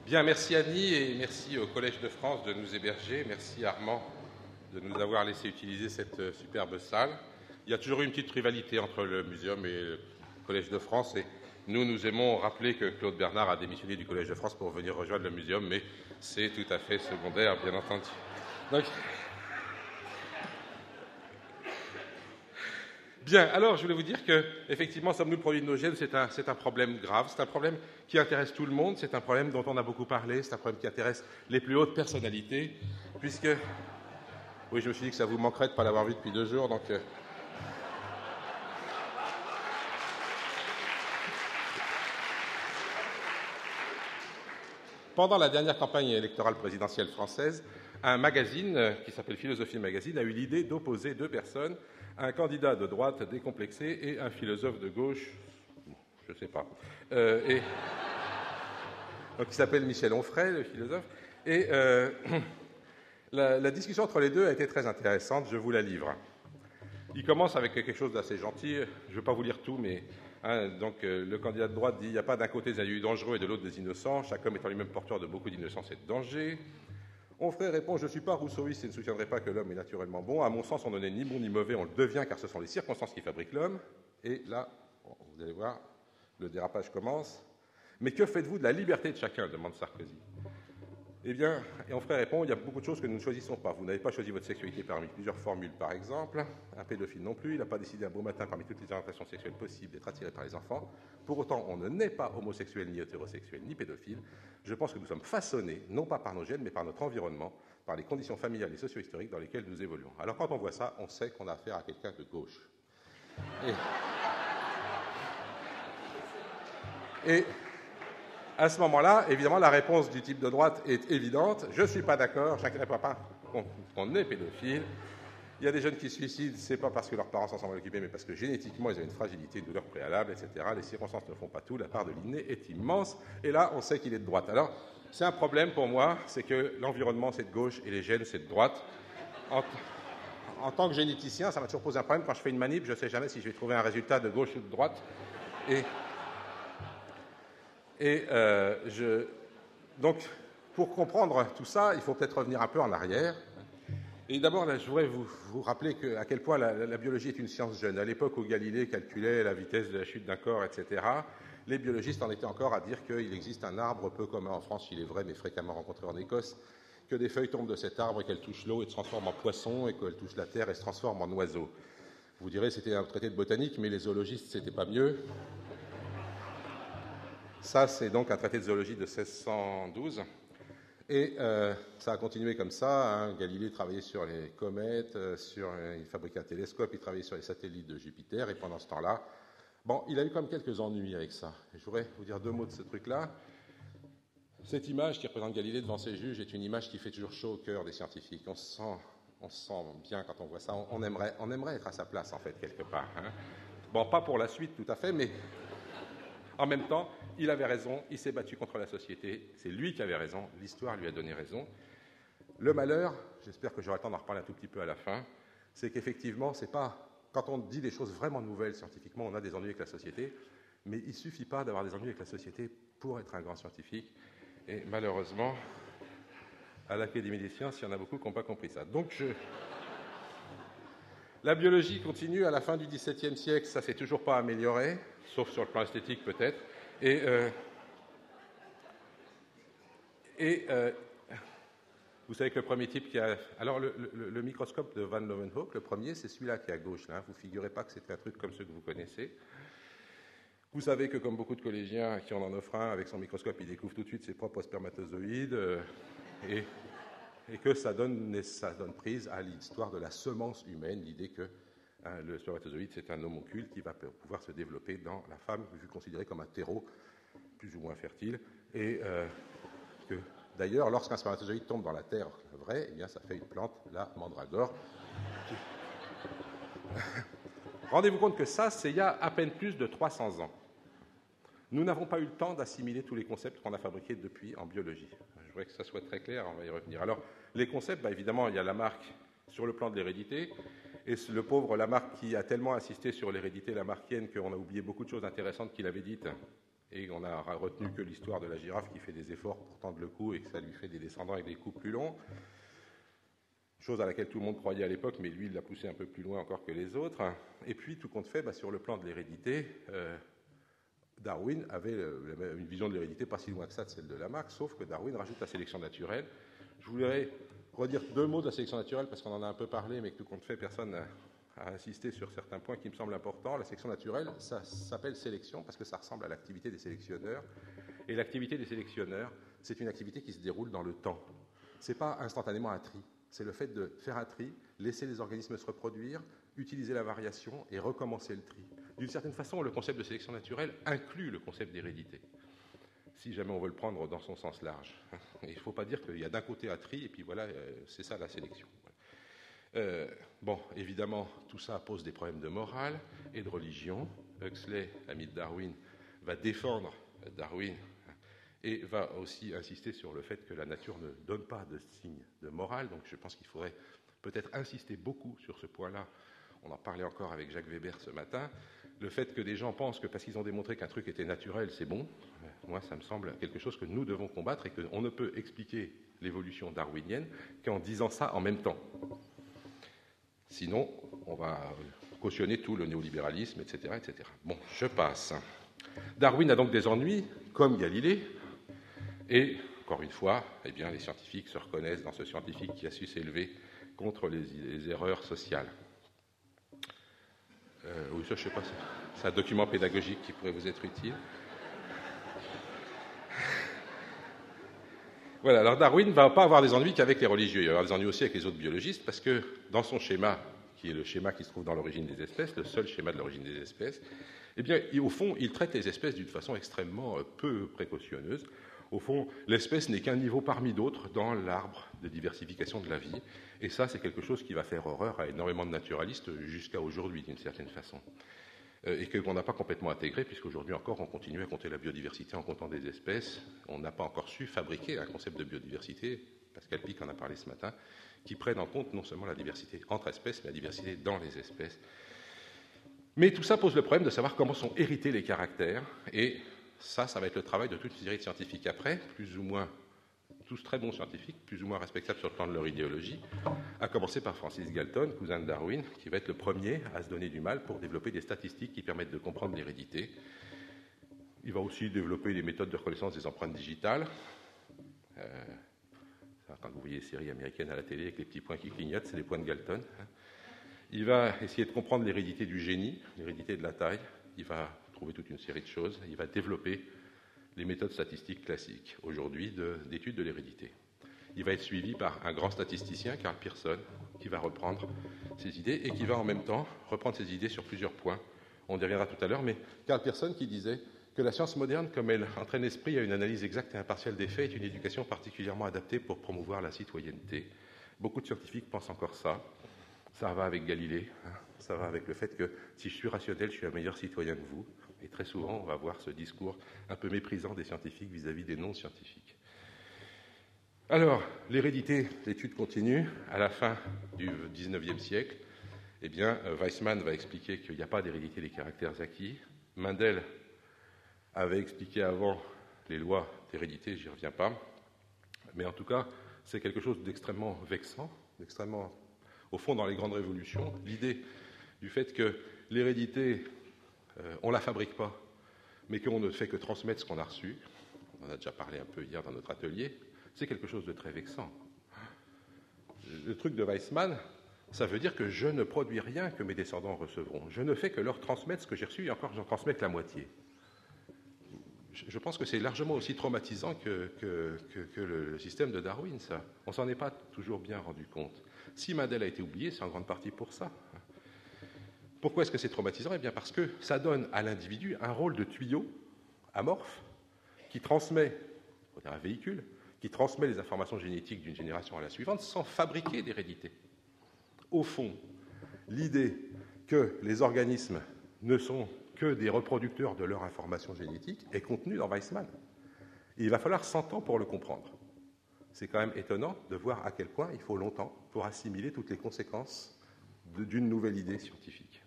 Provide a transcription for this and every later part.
Bien, merci Annie et merci au Collège de France de nous héberger. Merci Armand de nous avoir laissé utiliser cette superbe salle. Il y a toujours eu une petite rivalité entre le muséum et le Collège de France et nous aimons rappeler que Claude Bernard a démissionné du Collège de France pour venir rejoindre le muséum, mais c'est tout à fait secondaire, bien entendu. Donc, bien, alors je voulais vous dire que, effectivement, sommes-nous le produit de nos gènes, c'est un problème grave, c'est un problème qui intéresse tout le monde, c'est un problème dont on a beaucoup parlé, c'est un problème qui intéresse les plus hautes personnalités, puisque... Oui, je me suis dit que ça vous manquerait de ne pas l'avoir vu depuis 2 jours, donc... Pendant la dernière campagne électorale présidentielle française, un magazine qui s'appelle Philosophie Magazine a eu l'idée d'opposer 2 personnes, un candidat de droite décomplexé et un philosophe de gauche, je ne sais pas, donc, qui s'appelle Michel Onfray, le philosophe. Et la discussion entre les deux a été très intéressante, je vous la livre. Il commence avec quelque chose d'assez gentil, je ne vais pas vous lire tout, mais le candidat de droite dit « Il n'y a pas d'un côté des individus dangereux et de l'autre des innocents, chaque homme étant lui-même porteur de beaucoup d'innocence et de danger. » Onfray répond « Je ne suis pas rousseauiste et ne soutiendrai pas que l'homme est naturellement bon. À mon sens, on ne n'est ni bon ni mauvais, on le devient car ce sont les circonstances qui fabriquent l'homme. » Et là, vous allez voir, le dérapage commence. « Mais que faites-vous de la liberté de chacun ?» demande Sarkozy. Eh bien, et Onfray répond, il y a beaucoup de choses que nous ne choisissons pas. Vous n'avez pas choisi votre sexualité parmi plusieurs formules, par exemple. Un pédophile non plus. Il n'a pas décidé un beau matin, parmi toutes les orientations sexuelles possibles, d'être attiré par les enfants. Pour autant, on ne naît pas homosexuel, ni hétérosexuel, ni pédophile. Je pense que nous sommes façonnés, non pas par nos gènes, mais par notre environnement, par les conditions familiales et socio-historiques dans lesquelles nous évoluons. Alors quand on voit ça, on sait qu'on a affaire à quelqu'un de gauche. Et à ce moment-là, évidemment, la réponse du type de droite est évidente. Je ne suis pas d'accord, je n'inquiète pas qu'on est pédophile. Il y a des jeunes qui se suicident, ce n'est pas parce que leurs parents s'en sont mal occupés, mais parce que génétiquement, ils ont une fragilité, une douleur préalable, etc. Les circonstances ne font pas tout, la part de l'inné est immense. Et là, on sait qu'il est de droite. Alors, c'est un problème pour moi, c'est que l'environnement, c'est de gauche et les gènes, c'est de droite. En tant que généticien, ça m'a toujours posé un problème. Quand je fais une manip, je ne sais jamais si je vais trouver un résultat de gauche ou de droite. Donc, pour comprendre tout ça, il faut peut-être revenir un peu en arrière. Et d'abord, je voudrais vous rappeler à quel point la biologie est une science jeune. À l'époque où Galilée calculait la vitesse de la chute d'un corps, etc., les biologistes en étaient encore à dire qu'il existe un arbre peu commun en France, il est vrai, mais fréquemment rencontré en Écosse, que des feuilles tombent de cet arbre et qu'elles touchent l'eau et se transforment en poisson, et qu'elles touchent la terre et se transforment en oiseau. Vous direz c'était un traité de botanique, mais les zoologistes, c'était pas mieux. Ça, c'est donc un traité de zoologie de 1612. Et ça a continué comme ça. Hein. Galilée travaillait sur les comètes, il fabriquait un télescope, il travaillait sur les satellites de Jupiter. Et pendant ce temps-là, bon, il a eu quand même quelques ennuis avec ça. Et je voudrais vous dire 2 mots de ce truc-là. Cette image qui représente Galilée devant ses juges est une image qui fait toujours chaud au cœur des scientifiques. On se sent bien quand on voit ça. On aimerait être à sa place, en fait, quelque part. Hein. Bon, pas pour la suite, tout à fait, mais... En même temps, il avait raison, il s'est battu contre la société, c'est lui qui avait raison, l'histoire lui a donné raison. Le malheur, j'espère que j'aurai le temps d'en reparler un tout petit peu à la fin, c'est qu'effectivement, c'est pas... Quand on dit des choses vraiment nouvelles scientifiquement, on a des ennuis avec la société, mais il ne suffit pas d'avoir des ennuis avec la société pour être un grand scientifique. Et malheureusement, à l'Académie des sciences, il y en a beaucoup qui n'ont pas compris ça. Donc La biologie continue à la fin du XVIIe siècle, ça ne s'est toujours pas amélioré, sauf sur le plan esthétique peut-être. Vous savez que le premier type qui a... Alors le microscope de Van Leeuwenhoek, le premier, c'est celui-là qui est à gauche. Là. Vous ne figurez pas que c'est un truc comme ceux que vous connaissez. Vous savez que comme beaucoup de collégiens qui en offrent un, avec son microscope, il découvre tout de suite ses propres spermatozoïdes et que ça donne prise à l'histoire de la semence humaine, l'idée que le spermatozoïde, c'est un homoncule qui va pouvoir se développer dans la femme, vu considéré comme un terreau plus ou moins fertile, et que d'ailleurs, lorsqu'un spermatozoïde tombe dans la terre vraie, eh bien, ça fait une plante, la mandragore. Rendez-vous compte que ça, c'est il y a à peine plus de 300 ans. Nous n'avons pas eu le temps d'assimiler tous les concepts qu'on a fabriqués depuis en biologie. Je voudrais que ça soit très clair, on va y revenir. Alors, les concepts, évidemment, il y a Lamarck sur le plan de l'hérédité, et le pauvre Lamarck qui a tellement insisté sur l'hérédité lamarckienne qu'on a oublié beaucoup de choses intéressantes qu'il avait dites et on n'a retenu que l'histoire de la girafe qui fait des efforts pour tendre le cou et que ça lui fait des descendants avec des coups plus longs, chose à laquelle tout le monde croyait à l'époque, mais lui, il l'a poussé un peu plus loin encore que les autres. Et puis, tout compte fait, sur le plan de l'hérédité, Darwin avait une vision de l'hérédité pas si loin que ça de celle de Lamarck, sauf que Darwin rajoute la sélection naturelle. Je voudrais redire 2 mots de la sélection naturelle, parce qu'on en a un peu parlé, mais que tout compte fait, personne n'a insisté sur certains points qui me semblent importants. La sélection naturelle, ça s'appelle sélection, parce que ça ressemble à l'activité des sélectionneurs. Et l'activité des sélectionneurs, c'est une activité qui se déroule dans le temps. Ce n'est pas instantanément un tri. C'est le fait de faire un tri, laisser les organismes se reproduire, utiliser la variation et recommencer le tri. D'une certaine façon, le concept de sélection naturelle inclut le concept d'hérédité, si jamais on veut le prendre dans son sens large. Il ne faut pas dire qu'il y a d'un côté un tri, et puis voilà, c'est ça la sélection. Bon, évidemment, tout ça pose des problèmes de morale et de religion. Huxley, ami de Darwin, va défendre Darwin et va aussi insister sur le fait que la nature ne donne pas de signe de morale. Donc je pense qu'il faudrait peut-être insister beaucoup sur ce point-là. On en parlait encore avec Jacques Weber ce matin. Le fait que des gens pensent que parce qu'ils ont démontré qu'un truc était naturel, c'est bon, moi ça me semble quelque chose que nous devons combattre et qu'on ne peut expliquer l'évolution darwinienne qu'en disant ça en même temps. Sinon, on va cautionner tout le néolibéralisme, etc., etc. Bon, je passe. Darwin a donc des ennuis, comme Galilée, et, encore une fois, eh bien, les scientifiques se reconnaissent dans ce scientifique qui a su s'élever contre les erreurs sociales. Oui, ça, je ne sais pas, c'est un document pédagogique qui pourrait vous être utile. Voilà, alors Darwin ne va pas avoir des ennuis qu'avec les religieux, il va avoir des ennuis aussi avec les autres biologistes, parce que dans son schéma, qui est le schéma qui se trouve dans l'origine des espèces, le seul schéma de l'origine des espèces, eh bien, au fond, il traite les espèces d'une façon extrêmement peu précautionneuse. Au fond, l'espèce n'est qu'un niveau parmi d'autres dans l'arbre de diversification de la vie, et ça, c'est quelque chose qui va faire horreur à énormément de naturalistes jusqu'à aujourd'hui, d'une certaine façon. Et qu'on n'a pas complètement intégré, puisqu'aujourd'hui encore, on continue à compter la biodiversité en comptant des espèces. On n'a pas encore su fabriquer un concept de biodiversité, Pascal Pic en a parlé ce matin, qui prenne en compte non seulement la diversité entre espèces, mais la diversité dans les espèces. Mais tout ça pose le problème de savoir comment sont hérités les caractères, et ça va être le travail de toute une série de scientifiques après, plus ou moins, tous très bons scientifiques, plus ou moins respectables sur le plan de leur idéologie, à commencer par Francis Galton, cousin de Darwin, qui va être le premier à se donner du mal pour développer des statistiques qui permettent de comprendre l'hérédité. Il va aussi développer des méthodes de reconnaissance des empreintes digitales. Quand vous voyez les séries américaines à la télé avec les petits points qui clignotent, c'est les points de Galton. Il va essayer de comprendre l'hérédité du génie, l'hérédité de la taille. Il va trouver toute une série de choses. Il va développer les méthodes statistiques classiques, aujourd'hui, d'études de l'hérédité. Il va être suivi par un grand statisticien, Karl Pearson, qui va reprendre ses idées et qui va en même temps reprendre ses idées sur plusieurs points. On y reviendra tout à l'heure, mais Karl Pearson qui disait que la science moderne, comme elle entraîne l'esprit à une analyse exacte et impartiale des faits, est une éducation particulièrement adaptée pour promouvoir la citoyenneté. Beaucoup de scientifiques pensent encore ça. Ça va avec Galilée, ça va avec le fait que si je suis rationnel, je suis un meilleur citoyen que vous. Et très souvent, on va voir ce discours un peu méprisant des scientifiques vis-à-vis des non-scientifiques. Alors, l'hérédité, l'étude continue. À la fin du XIXe siècle, eh bien, Weissmann va expliquer qu'il n'y a pas d'hérédité des caractères acquis. Mendel avait expliqué avant les lois d'hérédité, j'y reviens pas. Mais en tout cas, c'est quelque chose d'extrêmement vexant, d'extrêmement, au fond, dans les grandes révolutions, l'idée du fait que l'hérédité, on ne la fabrique pas, mais qu'on ne fait que transmettre ce qu'on a reçu. On en a déjà parlé un peu hier dans notre atelier. C'est quelque chose de très vexant. Le truc de Weissmann, ça veut dire que je ne produis rien que mes descendants recevront. Je ne fais que leur transmettre ce que j'ai reçu, et encore, j'en transmets que la moitié. Je pense que c'est largement aussi traumatisant que le système de Darwin, ça. On ne s'en est pas toujours bien rendu compte. Si Mendel a été oublié, c'est en grande partie pour ça. Pourquoi est-ce que c'est traumatisant ? Eh bien parce que ça donne à l'individu un rôle de tuyau amorphe qui transmet, un véhicule, qui transmet les informations génétiques d'une génération à la suivante sans fabriquer d'hérédité. Au fond, l'idée que les organismes ne sont que des reproducteurs de leur information génétique est contenue dans Weissmann. Et il va falloir 100 ans pour le comprendre. C'est quand même étonnant de voir à quel point il faut longtemps pour assimiler toutes les conséquences d'une nouvelle idée scientifique.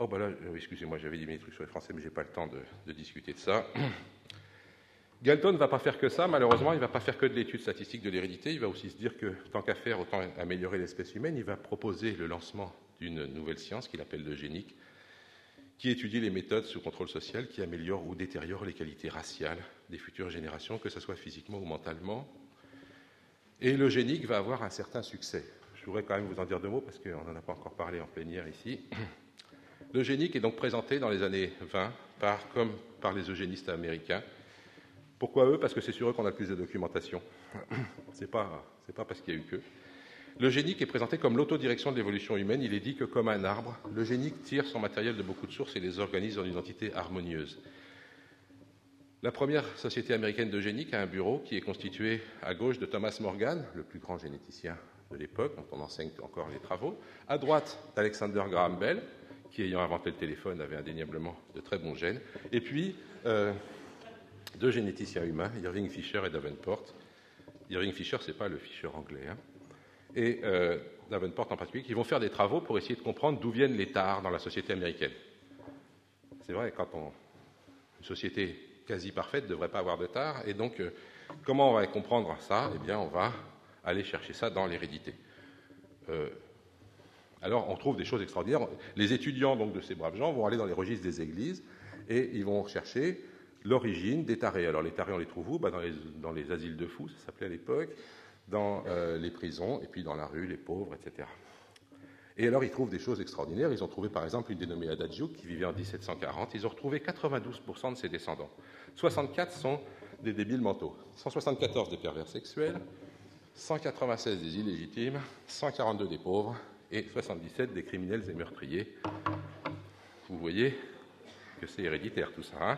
Oh, bah là, excusez-moi, j'avais dit mes trucs sur les Français, mais je n'ai pas le temps de discuter de ça. Galton ne va pas faire que ça, malheureusement, il ne va pas faire que de l'étude statistique de l'hérédité, il va aussi se dire que, tant qu'à faire, autant améliorer l'espèce humaine, il va proposer le lancement d'une nouvelle science qu'il appelle l'eugénique, qui étudie les méthodes sous contrôle social qui améliorent ou détériorent les qualités raciales des futures générations, que ce soit physiquement ou mentalement. Et l'eugénique va avoir un certain succès. Je voudrais quand même vous en dire deux mots, parce qu'on n'en a pas encore parlé en plénière ici. L'eugénique est donc présenté dans les années 20 comme par les eugénistes américains. Pourquoi eux? Parce que c'est sur eux qu'on a le plus de documentation. C'est pas parce qu'il y a eu qu'eux. L'eugénique est présenté comme l'autodirection de l'évolution humaine. Il est dit que, comme un arbre, l'eugénique tire son matériel de beaucoup de sources et les organise en une entité harmonieuse. La première société américaine d'eugénique a un bureau qui est constitué à gauche de Thomas Morgan, le plus grand généticien de l'époque, dont on enseigne encore les travaux, à droite d'Alexander Graham Bell, qui, ayant inventé le téléphone, avait indéniablement de très bons gènes, et puis deux généticiens humains, Irving Fisher et Davenport. Irving Fisher, ce n'est pas le Fisher anglais, hein. Et Davenport en particulier, qui vont faire des travaux pour essayer de comprendre d'où viennent les tares dans la société américaine. C'est vrai, une société quasi parfaite ne devrait pas avoir de tares, et donc comment on va comprendre ça? Eh bien, on va aller chercher ça dans l'hérédité. Alors, on trouve des choses extraordinaires. Les étudiants donc, de ces braves gens vont aller dans les registres des églises et ils vont chercher l'origine des tarés. Alors, les tarés, on les trouve où? Dans les asiles de fous, ça s'appelait à l'époque, dans les prisons, et puis dans la rue, les pauvres, etc. Et alors, ils trouvent des choses extraordinaires. Ils ont trouvé, par exemple, une dénommée Adadjouk, qui vivait en 1740. Ils ont retrouvé 92% de ses descendants. 64 sont des débiles mentaux, 174 des pervers sexuels, 196 des illégitimes, 142 des pauvres, et 77 des criminels et meurtriers. Vous voyez que c'est héréditaire tout ça. Hein?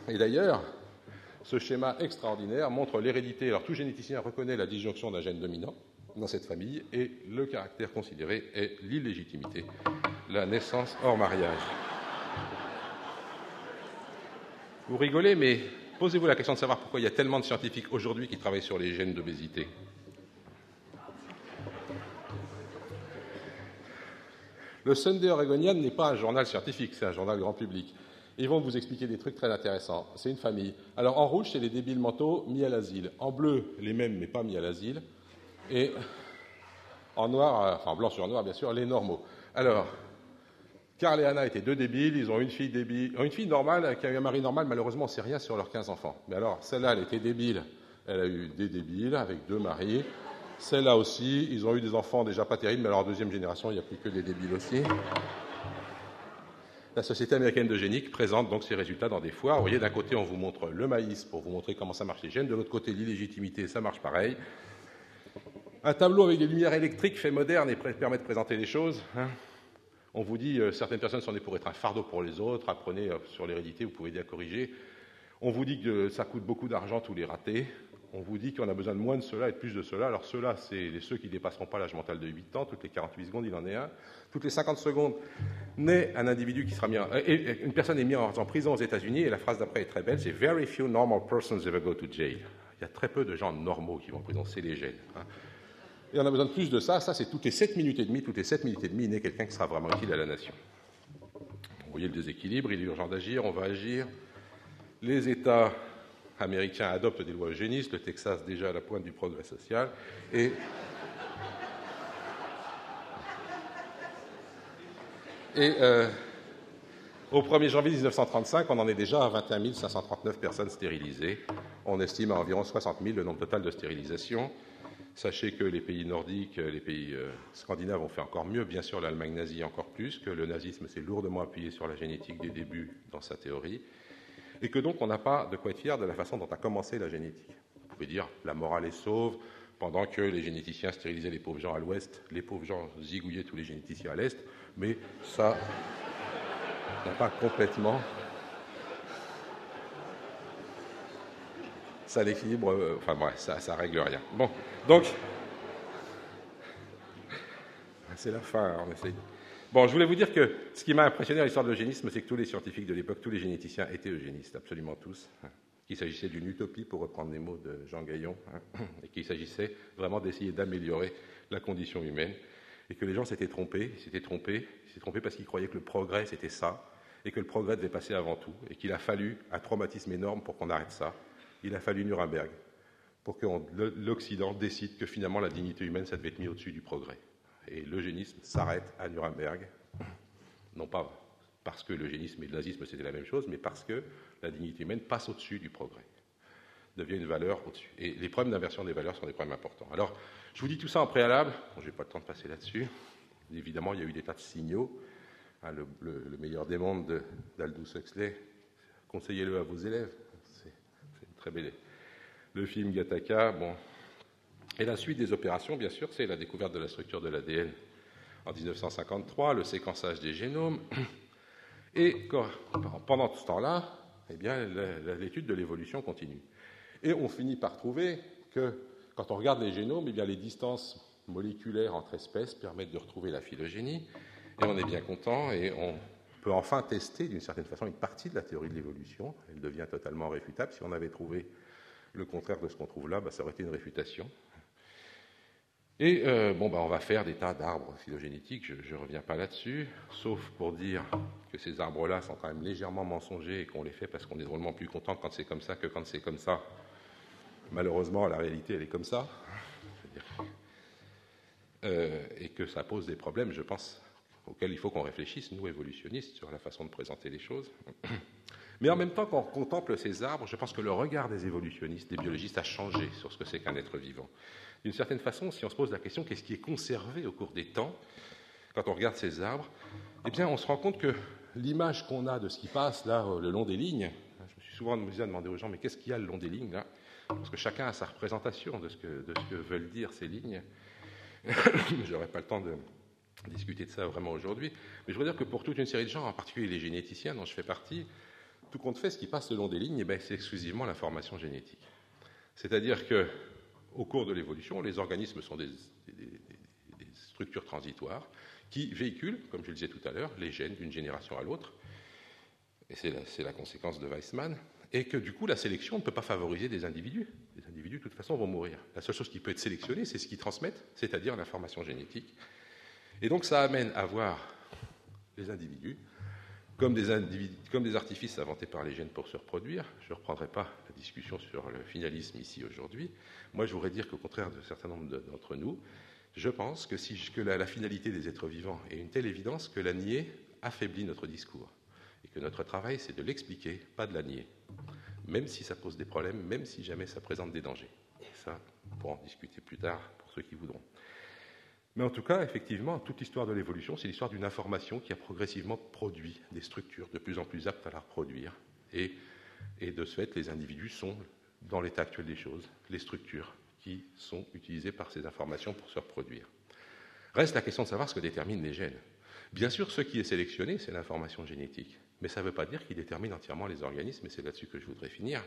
Et d'ailleurs, ce schéma extraordinaire montre l'hérédité. Alors tout généticien reconnaît la disjonction d'un gène dominant dans cette famille, et le caractère considéré est l'illégitimité, la naissance hors mariage. Vous rigolez, mais posez-vous la question de savoir pourquoi il y a tellement de scientifiques aujourd'hui qui travaillent sur les gènes d'obésité. Le Sunday Oregonian n'est pas un journal scientifique, c'est un journal grand public. Ils vont vous expliquer des trucs très intéressants. C'est une famille. Alors, en rouge, c'est les débiles mentaux mis à l'asile. En bleu, les mêmes, mais pas mis à l'asile. Et en noir, enfin blanc sur noir, bien sûr, les normaux. Alors, Carl et Anna étaient deux débiles. Ils ont une fille débile, une fille normale qui a eu un mari normal. Malheureusement, on ne sait rien sur leurs 15 enfants. Mais alors, celle-là, elle était débile. Elle a eu des débiles avec deux maris. Celle-là aussi, ils ont eu des enfants déjà pas terribles, mais alors en deuxième génération, il n'y a plus que des débiles aussi. La Société américaine d'eugénique présente donc ces résultats dans des foires. Vous voyez, d'un côté, on vous montre le maïs pour vous montrer comment ça marche les gènes. De l'autre côté, l'illégitimité, ça marche pareil. Un tableau avec des lumières électriques fait moderne et permet de présenter les choses. Hein. On vous dit, certaines personnes sont nées pour être un fardeau pour les autres. Apprenez sur l'hérédité, vous pouvez aider à corriger. On vous dit que ça coûte beaucoup d'argent, tous les ratés. On vous dit qu'on a besoin de moins de cela et de plus de cela. Alors ceux-là, c'est ceux qui ne dépasseront pas l'âge mental de 8 ans. Toutes les 48 secondes, il en est un. Toutes les 50 secondes, naît un individu qui sera mis une personne est mise en prison aux États-Unis, et la phrase d'après est très belle, c'est « Very few normal persons ever go to jail ». Il y a très peu de gens normaux qui vont en prison, c'est les gènes. Hein. Et on a besoin de plus de ça. Ça, c'est toutes les 7 minutes et demie. Toutes les 7 minutes et demie, il naît quelqu'un qui sera vraiment utile à la nation. Vous voyez le déséquilibre, il est urgent d'agir, on va agir. Les États américains adoptent des lois eugénistes, le Texas déjà à la pointe du progrès social, et au 1er janvier 1935, on en est déjà à 21 539 personnes stérilisées. On estime à environ 60 000 le nombre total de stérilisations. Sachez que les pays nordiques, les pays scandinaves ont fait encore mieux, bien sûr l'Allemagne nazie encore plus, que le nazisme s'est lourdement appuyé sur la génétique des débuts dans sa théorie, et que donc on n'a pas de quoi être fier de la façon dont a commencé la génétique. Vous pouvez dire la morale est sauve, pendant que les généticiens stérilisaient les pauvres gens à l'ouest, les pauvres gens zigouillaient tous les généticiens à l'est, mais ça n'a pas complètement... Ça l'équilibre, enfin bref, ça règle rien. Bon, donc, c'est la fin, on essaye. Bon, je voulais vous dire que ce qui m'a impressionné dans l'histoire de l'eugénisme, c'est que tous les scientifiques de l'époque, tous les généticiens étaient eugénistes, absolument tous. Qu'il s'agissait d'une utopie, pour reprendre les mots de Jean Gaillon, et qu'il s'agissait vraiment d'essayer d'améliorer la condition humaine. et que les gens s'étaient trompés, ils s'étaient trompés parce qu'ils croyaient que le progrès c'était ça, et que le progrès devait passer avant tout, et qu'il a fallu un traumatisme énorme pour qu'on arrête ça. Il a fallu Nuremberg pour que l'Occident décide que finalement la dignité humaine, ça devait être mis au-dessus du progrès. Et l'eugénisme s'arrête à Nuremberg, non pas parce que l'eugénisme et le nazisme c'était la même chose, mais parce que la dignité humaine passe au-dessus du progrès, devient une valeur au-dessus. Et les problèmes d'inversion des valeurs sont des problèmes importants. Alors, je vous dis tout ça en préalable, bon, je n'ai pas le temps de passer là-dessus. Évidemment, il y a eu des tas de signaux. Hein, le meilleur des mondes d'Aldous Huxley, conseillez-le à vos élèves, c'est une très belle. Le film Gattaca, bon. Et la suite des opérations, bien sûr, c'est la découverte de la structure de l'ADN en 1953, le séquençage des génomes. Et pendant tout ce temps-là, eh bien, l'étude de l'évolution continue. Et on finit par trouver que, quand on regarde les génomes, eh bien, les distances moléculaires entre espèces permettent de retrouver la phylogénie, et on est bien content, et on peut enfin tester, d'une certaine façon, une partie de la théorie de l'évolution. Elle devient totalement réfutable. Si on avait trouvé le contraire de ce qu'on trouve là, ça aurait été une réfutation. Et on va faire des tas d'arbres phylogénétiques, je ne reviens pas là-dessus, sauf pour dire que ces arbres-là sont quand même légèrement mensongers et qu'on les fait parce qu'on est drôlement plus content quand c'est comme ça que quand c'est comme ça. Malheureusement, la réalité, elle est comme ça. Et que ça pose des problèmes, je pense, auxquels il faut qu'on réfléchisse, nous, évolutionnistes, sur la façon de présenter les choses. Mais en même temps, quand on contemple ces arbres, je pense que le regard des évolutionnistes, des biologistes, a changé sur ce que c'est qu'un être vivant. D'une certaine façon, si on se pose la question, qu'est-ce qui est conservé au cours des temps, quand on regarde ces arbres, eh bien, on se rend compte que l'image qu'on a de ce qui passe là, le long des lignes, je me suis souvent demandé aux gens, mais qu'est-ce qu'il y a le long des lignes là? Parce que chacun a sa représentation de ce que veulent dire ces lignes. Je n'aurai pas le temps de discuter de ça vraiment aujourd'hui, mais je veux dire que pour toute une série de gens, en particulier les généticiens dont je fais partie, tout compte fait, ce qui passe le long des lignes, c'est exclusivement l'information génétique. C'est-à-dire qu'au cours de l'évolution, les organismes sont des structures transitoires qui véhiculent, comme je le disais tout à l'heure, les gènes d'une génération à l'autre, et c'est la conséquence de Weissmann, et que du coup, la sélection ne peut pas favoriser des individus. Les individus, de toute façon, vont mourir. La seule chose qui peut être sélectionnée, c'est ce qu'ils transmettent, c'est-à-dire l'information génétique. Et donc, ça amène à voir les individus comme des artifices inventés par les gènes pour se reproduire. Je ne reprendrai pas la discussion sur le finalisme ici aujourd'hui. Moi, je voudrais dire qu'au contraire d'un certain nombre d'entre nous, je pense que la finalité des êtres vivants est une telle évidence que la nier affaiblit notre discours. Et que notre travail, c'est de l'expliquer, pas de la nier. Même si ça pose des problèmes, même si jamais ça présente des dangers. Et ça, on pourra en discuter plus tard pour ceux qui voudront. Mais en tout cas, effectivement, toute l'histoire de l'évolution, c'est l'histoire d'une information qui a progressivement produit des structures de plus en plus aptes à la reproduire. Et de ce fait, les individus sont, dans l'état actuel des choses, les structures qui sont utilisées par ces informations pour se reproduire. Reste la question de savoir ce que déterminent les gènes. Bien sûr, ce qui est sélectionné, c'est l'information génétique. Mais ça ne veut pas dire qu'il détermine entièrement les organismes, et c'est là-dessus que je voudrais finir.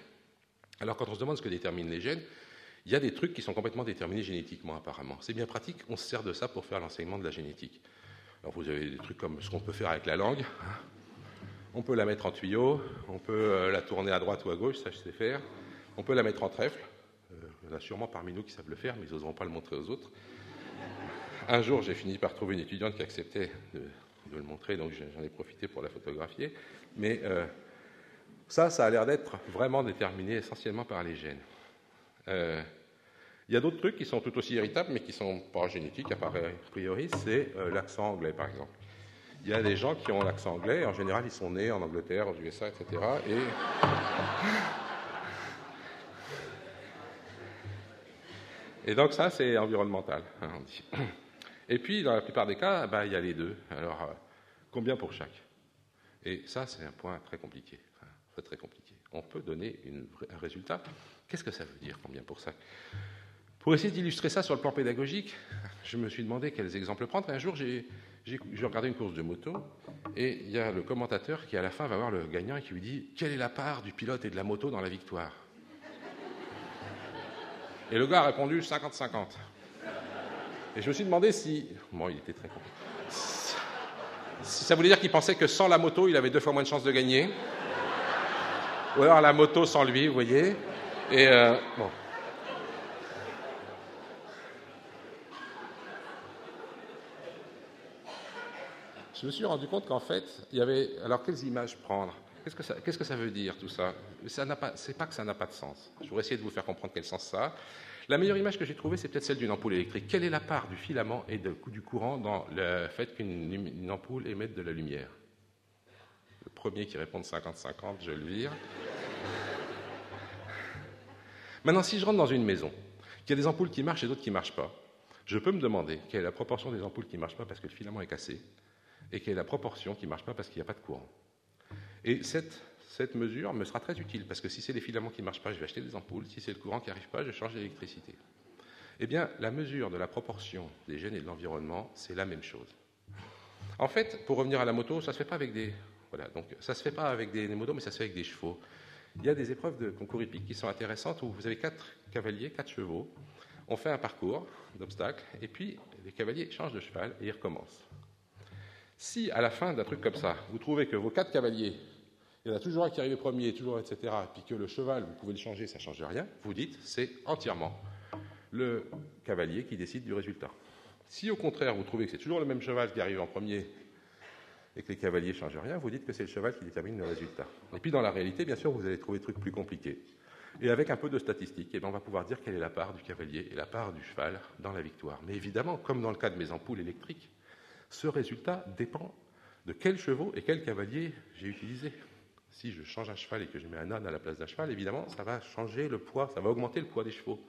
Alors, quand on se demande ce que déterminent les gènes, il y a des trucs qui sont complètement déterminés génétiquement, apparemment. C'est bien pratique, on se sert de ça pour faire l'enseignement de la génétique. Alors vous avez des trucs comme ce qu'on peut faire avec la langue. On peut la mettre en tuyau, on peut la tourner à droite ou à gauche, ça je sais faire. On peut la mettre en trèfle. Il y en a sûrement parmi nous qui savent le faire, mais ils n'oseront pas le montrer aux autres. Un jour, j'ai fini par trouver une étudiante qui acceptait de le montrer, donc j'en ai profité pour la photographier. Mais ça a l'air d'être vraiment déterminé essentiellement par les gènes. Il y a d'autres trucs qui sont tout aussi irritables, mais qui ne sont pas génétiques, a priori, c'est l'accent anglais, par exemple. Il y a des gens qui ont l'accent anglais, en général, ils sont nés en Angleterre, aux USA, etc. Et donc ça, c'est environnemental, on dit. Et puis, dans la plupart des cas, il y a les deux. Alors, combien pour chaque? Et ça, c'est un point très compliqué. Très compliqué. On peut donner un résultat. Qu'est-ce que ça veut dire, combien pour chaque? Pour essayer d'illustrer ça sur le plan pédagogique, je me suis demandé quels exemples prendre. Un jour, j'ai regardé une course de moto, et il y a le commentateur qui, à la fin, va voir le gagnant et qui lui dit « Quelle est la part du pilote et de la moto dans la victoire ?» Et le gars a répondu « 50-50 ». Et je me suis demandé si... Bon, il était très con. Si ça voulait dire qu'il pensait que sans la moto, il avait 2 fois moins de chances de gagner. Ou alors la moto sans lui, vous voyez. Et bon. je me suis rendu compte qu'en fait, il y avait... Alors, quelles images prendre? Qu'est-ce que ça veut dire, tout ça? C'est pas que ça n'a pas de sens. Je voudrais essayer de vous faire comprendre quel sens ça a. La meilleure image que j'ai trouvée, c'est peut-être celle d'une ampoule électrique. Quelle est la part du filament et du courant dans le fait qu'une ampoule émette de la lumière? Le premier qui répond 50-50, je le vire. Maintenant, si je rentre dans une maison, qu'il y a des ampoules qui marchent et d'autres qui ne marchent pas, je peux me demander quelle est la proportion des ampoules qui ne marchent pas parce que le filament est cassé et quelle est la proportion qui ne marche pas parce qu'il n'y a pas de courant. Et cette mesure me sera très utile parce que si c'est les filaments qui ne marchent pas, je vais acheter des ampoules. Si c'est le courant qui n'arrive pas, je change d'électricité. Eh bien, la mesure de la proportion des gènes et de l'environnement, c'est la même chose. En fait, pour revenir à la moto, ça ne se fait pas avec des... Voilà, donc ça se fait pas avec des motos, mais ça se fait avec des chevaux. Il y a des épreuves de concours hippiques qui sont intéressantes où vous avez 4 cavaliers, 4 chevaux. On fait un parcours d'obstacles et puis les cavaliers changent de cheval et ils recommencent. Si à la fin d'un truc comme ça, vous trouvez que vos 4 cavaliers, il y en a toujours un qui arrive premier, toujours etc., et puis que le cheval, vous pouvez le changer, ça ne change rien, vous dites c'est entièrement le cavalier qui décide du résultat. Si au contraire vous trouvez que c'est toujours le même cheval qui arrive en premier et que les cavaliers ne changent rien, vous dites que c'est le cheval qui détermine le résultat. Et puis dans la réalité, bien sûr, vous allez trouver des trucs plus compliqués. Et avec un peu de statistiques, eh bien, on va pouvoir dire quelle est la part du cavalier et la part du cheval dans la victoire. Mais évidemment, comme dans le cas de mes ampoules électriques, ce résultat dépend de quels chevaux et quels cavaliers j'ai utilisé. Si je change un cheval et que je mets un âne à la place d'un cheval, évidemment, ça va changer le poids, ça va augmenter le poids des chevaux.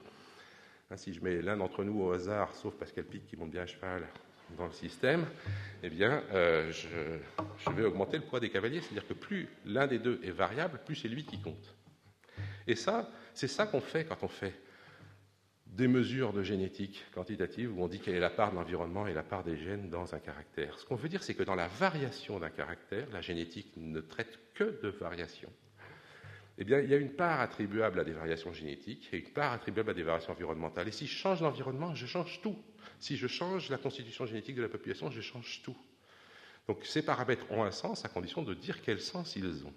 Si je mets l'un d'entre nous au hasard, sauf Pascal Pic qui monte bien un cheval dans le système, eh bien, je vais augmenter le poids des cavaliers. C'est-à-dire que plus l'un des deux est variable, plus c'est lui qui compte. Et ça, c'est ça qu'on fait quand on fait des mesures de génétique quantitative où on dit quelle est la part de l'environnement et la part des gènes dans un caractère. Ce qu'on veut dire, c'est que dans la variation d'un caractère, la génétique ne traite que de variations. Eh bien, il y a une part attribuable à des variations génétiques et une part attribuable à des variations environnementales. Et si je change l'environnement, je change tout. Si je change la constitution génétique de la population, je change tout. Donc ces paramètres ont un sens à condition de dire quel sens ils ont.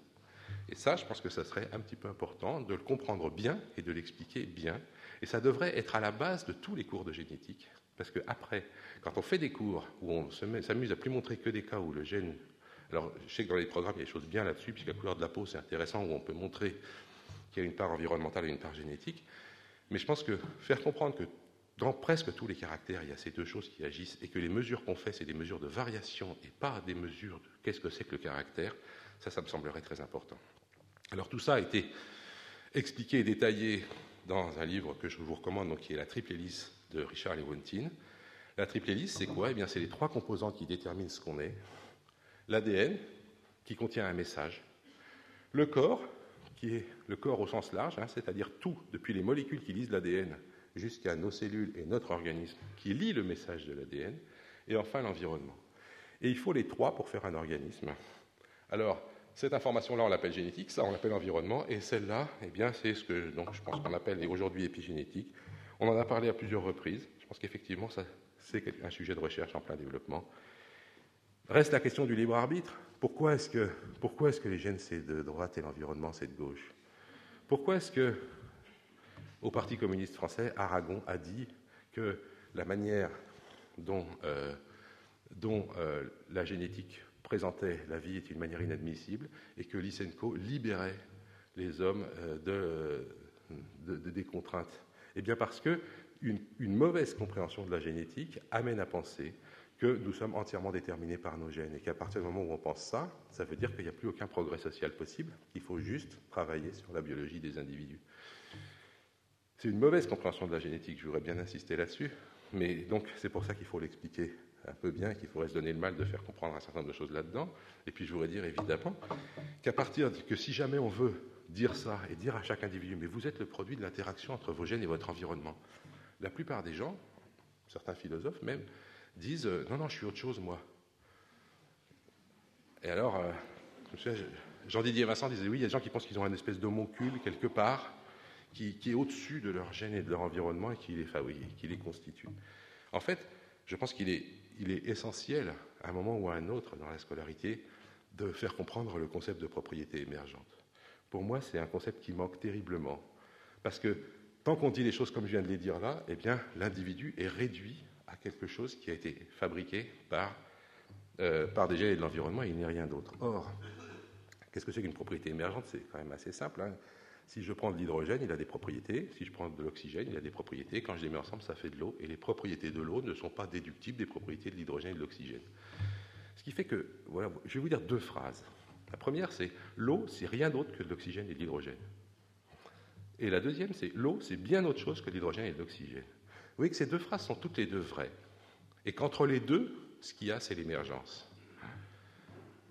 Et ça, je pense que ça serait un petit peu important de le comprendre bien et de l'expliquer bien. Et ça devrait être à la base de tous les cours de génétique. Parce qu'après, quand on fait des cours où on s'amuse à plus montrer que des cas où le gène... Alors, je sais que dans les programmes, il y a des choses bien là-dessus, puisque la couleur de la peau, c'est intéressant, où on peut montrer qu'il y a une part environnementale et une part génétique. Mais je pense que faire comprendre que dans presque tous les caractères, il y a ces deux choses qui agissent, et que les mesures qu'on fait, c'est des mesures de variation, et pas des mesures de qu'est-ce que c'est que le caractère, ça me semblerait très important. Alors, tout ça a été expliqué et détaillé dans un livre que je vous recommande, donc, qui est La triple hélice de Richard Lewontin. La triple hélice, c'est quoi? Eh bien, c'est les 3 composantes qui déterminent ce qu'on est. L'ADN, qui contient un message. Le corps, qui est le corps au sens large, c'est-à-dire tout, depuis les molécules qui lisent l'ADN jusqu'à nos cellules et notre organisme, qui lit le message de l'ADN. Et enfin, l'environnement. Et il faut les 3 pour faire un organisme. Alors, cette information-là, on l'appelle génétique, ça, on l'appelle environnement, et celle-là, eh bien, c'est ce que donc, je pense qu'on appelle aujourd'hui épigénétique. On en a parlé à plusieurs reprises. Je pense qu'effectivement, c'est un sujet de recherche en plein développement. Reste la question du libre arbitre. Pourquoi est-ce que les gènes, c'est de droite et l'environnement, c'est de gauche? Pourquoi est-ce que, au Parti communiste français, Aragon a dit que la manière dont la génétique présentait la vie était une manière inadmissible et que Lysenko libérait les hommes des contraintes? Eh bien parce que une mauvaise compréhension de la génétique amène à penser que nous sommes entièrement déterminés par nos gènes et qu'à partir du moment où on pense ça, ça veut dire qu'il n'y a plus aucun progrès social possible, qu'il faut juste travailler sur la biologie des individus. C'est une mauvaise compréhension de la génétique, je voudrais bien insister là-dessus, mais donc c'est pour ça qu'il faut l'expliquer un peu bien, qu'il faudrait se donner le mal de faire comprendre un certain nombre de choses là-dedans. Et puis je voudrais dire évidemment qu'à partir que si jamais on veut dire ça et dire à chaque individu, mais vous êtes le produit de l'interaction entre vos gènes et votre environnement, la plupart des gens, certains philosophes même, disent non, je suis autre chose, moi. Et alors, Jean-Didier Vincent disait oui, il y a des gens qui pensent qu'ils ont une espèce d'homoncule quelque part qui est au-dessus de leur gène et de leur environnement et qui les fabrique, qui les constitue. En fait, je pense qu'il est essentiel, à un moment ou à un autre dans la scolarité, de faire comprendre le concept de propriété émergente. Pour moi, c'est un concept qui manque terriblement. Parce que tant qu'on dit les choses comme je viens de les dire là, eh bien, l'individu est réduit à quelque chose qui a été fabriqué par par des gènes et de l'environnement, il n'est rien d'autre. Or, qu'est-ce que c'est qu'une propriété émergente? C'est quand même assez simple, hein. Si je prends de l'hydrogène, il a des propriétés. Si je prends de l'oxygène, il a des propriétés. Quand je les mets ensemble, ça fait de l'eau. Et les propriétés de l'eau ne sont pas déductibles des propriétés de l'hydrogène et de l'oxygène. Ce qui fait que, voilà, je vais vous dire deux phrases. La première, c'est l'eau, c'est rien d'autre que de l'oxygène et de l'hydrogène. Et la deuxième, c'est l'eau, c'est bien autre chose que de l'hydrogène et de l'oxygène. Vous voyez que ces deux phrases sont toutes les deux vraies. Et qu'entre les deux, ce qu'il y a, c'est l'émergence.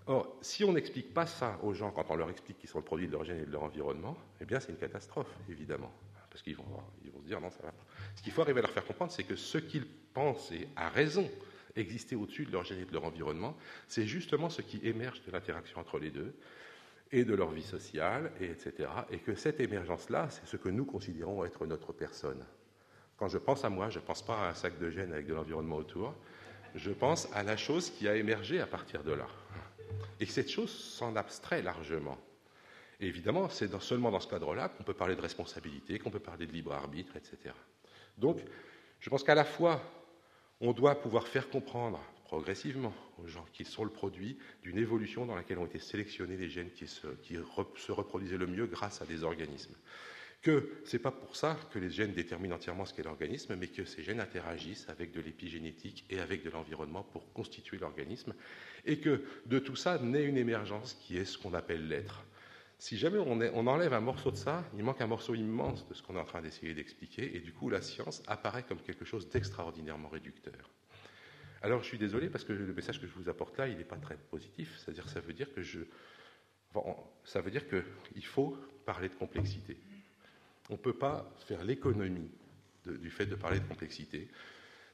Or, si on n'explique pas ça aux gens quand on leur explique qu'ils sont le produit de leur gène et de leur environnement, eh bien c'est une catastrophe, évidemment. Parce qu'ils vont se dire non, ça va pas. Ce qu'il faut arriver à leur faire comprendre, c'est que ce qu'ils pensent, et à raison, exister au-dessus de leur gène et de leur environnement, c'est justement ce qui émerge de l'interaction entre les deux, et de leur vie sociale, et etc. Et que cette émergence-là, c'est ce que nous considérons être notre personne. Quand je pense à moi, je ne pense pas à un sac de gènes avec de l'environnement autour, je pense à la chose qui a émergé à partir de là. Et que cette chose s'en abstrait largement. Et évidemment, c'est seulement dans ce cadre-là qu'on peut parler de responsabilité, qu'on peut parler de libre arbitre, etc. Donc, je pense qu'à la fois, on doit pouvoir faire comprendre progressivement aux gens qu'ils sont le produit d'une évolution dans laquelle ont été sélectionnés les gènes qui se reproduisaient le mieux grâce à des organismes. Que ce n'est pas pour ça que les gènes déterminent entièrement ce qu'est l'organisme, mais que ces gènes interagissent avec de l'épigénétique et avec de l'environnement pour constituer l'organisme, et que de tout ça naît une émergence qui est ce qu'on appelle l'être. Si jamais on enlève un morceau de ça, il manque un morceau immense de ce qu'on est en train d'essayer d'expliquer, et du coup la science apparaît comme quelque chose d'extraordinairement réducteur. Alors je suis désolé parce que le message que je vous apporte là, il n'est pas très positif, c'est-à-dire que ça veut dire qu'il faut parler de complexité. On ne peut pas faire l'économie du fait de parler de complexité.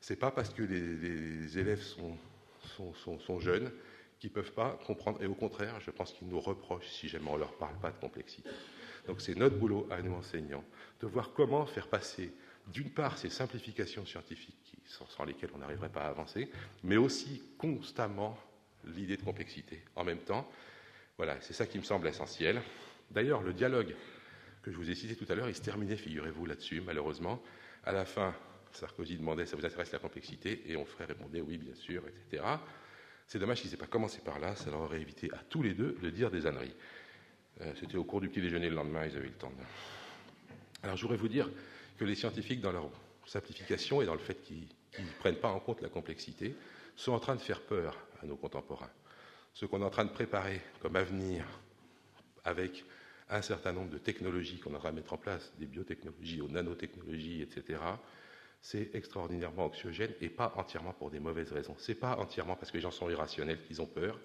Ce n'est pas parce que les élèves sont jeunes qu'ils ne peuvent pas comprendre. Et au contraire, je pense qu'ils nous reprochent si jamais on ne leur parle pas de complexité. Donc c'est notre boulot à nous enseignants de voir comment faire passer, d'une part, ces simplifications scientifiques sans lesquelles on n'arriverait pas à avancer, mais aussi constamment l'idée de complexité. En même temps, voilà, c'est ça qui me semble essentiel. D'ailleurs, le dialogue que je vous ai cité tout à l'heure, il se terminait, figurez-vous, là-dessus, malheureusement. À la fin, Sarkozy demandait « ça vous intéresse la complexité ?» et Onfray répondait « oui, bien sûr », etc. C'est dommage qu'il n'ait pas commencé par là, ça leur aurait évité à tous les deux de dire des âneries. C'était au cours du petit déjeuner le lendemain, ils avaient eu le temps de... Alors je voudrais vous dire que les scientifiques, dans leur simplification et dans le fait qu'ils ne prennent pas en compte la complexité, sont en train de faire peur à nos contemporains. Ce qu'on est en train de préparer comme avenir avec un certain nombre de technologies qu'on aura à mettre en place, des biotechnologies aux nanotechnologies, etc., c'est extraordinairement anxiogène et pas entièrement pour des mauvaises raisons. Ce n'est pas entièrement parce que les gens sont irrationnels qu'ils ont peur.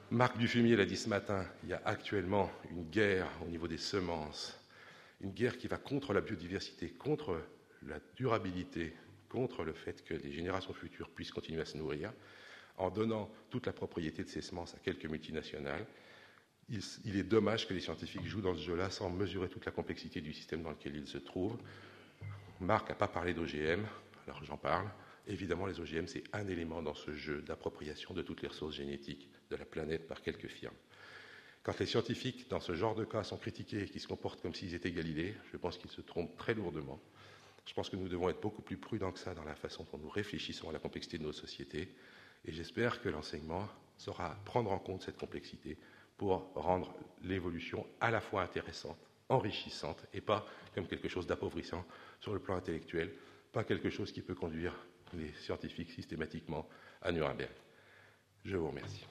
Marc Dufumier l'a dit ce matin, il y a actuellement une guerre au niveau des semences, une guerre qui va contre la biodiversité, contre la durabilité, contre le fait que les générations futures puissent continuer à se nourrir, en donnant toute la propriété de ces semences à quelques multinationales. Il est dommage que les scientifiques jouent dans ce jeu-là sans mesurer toute la complexité du système dans lequel ils se trouvent. Marc n'a pas parlé d'OGM, alors j'en parle. Évidemment, les OGM, c'est un élément dans ce jeu d'appropriation de toutes les ressources génétiques de la planète par quelques firmes. Quand les scientifiques, dans ce genre de cas, sont critiqués et qu'ils se comportent comme s'ils étaient Galilée, je pense qu'ils se trompent très lourdement. Je pense que nous devons être beaucoup plus prudents que ça dans la façon dont nous réfléchissons à la complexité de nos sociétés. Et j'espère que l'enseignement saura prendre en compte cette complexité pour rendre l'évolution à la fois intéressante, enrichissante, et pas comme quelque chose d'appauvrissant sur le plan intellectuel, pas quelque chose qui peut conduire les scientifiques systématiquement à Nuremberg. Je vous remercie.